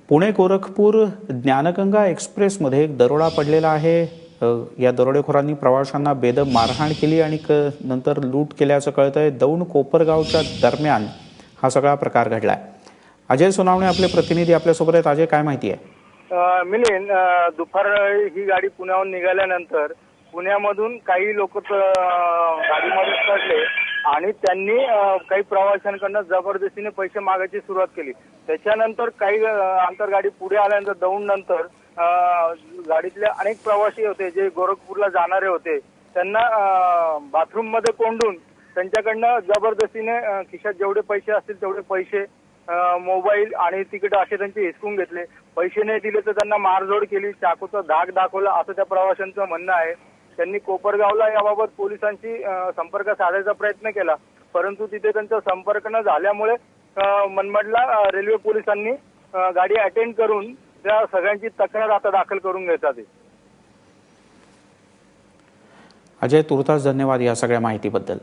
पुणे गोरखपूर ज्ञानगंगा एक्सप्रेसमध्ये एक दरोडा पडलेला आहे। या दरोडेखोरांनी प्रवाशांना बेदम मारहाण केली आणि नंतर लूट केल्याचं कळतंय। दौंड कोपरगावच्या दरम्यान हा सगळा प्रकार घडलाय। अजय सोनावणे आपले प्रतिनिधी आपल्यासोबत आहेत। अजय, काय माहिती आहे? मिलिंद, दुपार ही गाडी पुण्याहून निघाल्यानंतर पुण्यामधून काही लोक गाडीमध्ये चढले आणि त्यांनी काही प्रवाशांकडून जबरदस्तीने पैसे मागायची सुरुवात केली। त्याच्यानंतर काही अंतर गाडी पुढे आल्यानंतर दौंड नंतर गाडीतले अनेक प्रवासी होते जे गोरखपूरला जाणारे होते, त्यांना बाथरूम मध्ये कोंडून त्यांच्याकडनं जबरदस्तीने खिशात जेवढे पैसे असतील तेवढे पैसे, मोबाईल आणि तिकीट असे त्यांचे हिसकून घेतले। पैसे नाही दिले तर त्यांना मारझोड केली, चाकूचा धाक दाखवला असं त्या प्रवाशांचं म्हणणं आहे। त्यांनी कोपरगावला याबाबत पोलिसांशी संपर्क साधायचा प्रयत्न केला, परंतु तिथे त्यांचा संपर्क न झाल्यामुळे मनमाडला रेल्वे पोलिसांनी गाडी अटेंड करून त्या सगळ्यांची तक्रार आता दाखल करून घेतात। अजय, तुर्तास धन्यवाद या सगळ्या माहितीबद्दल।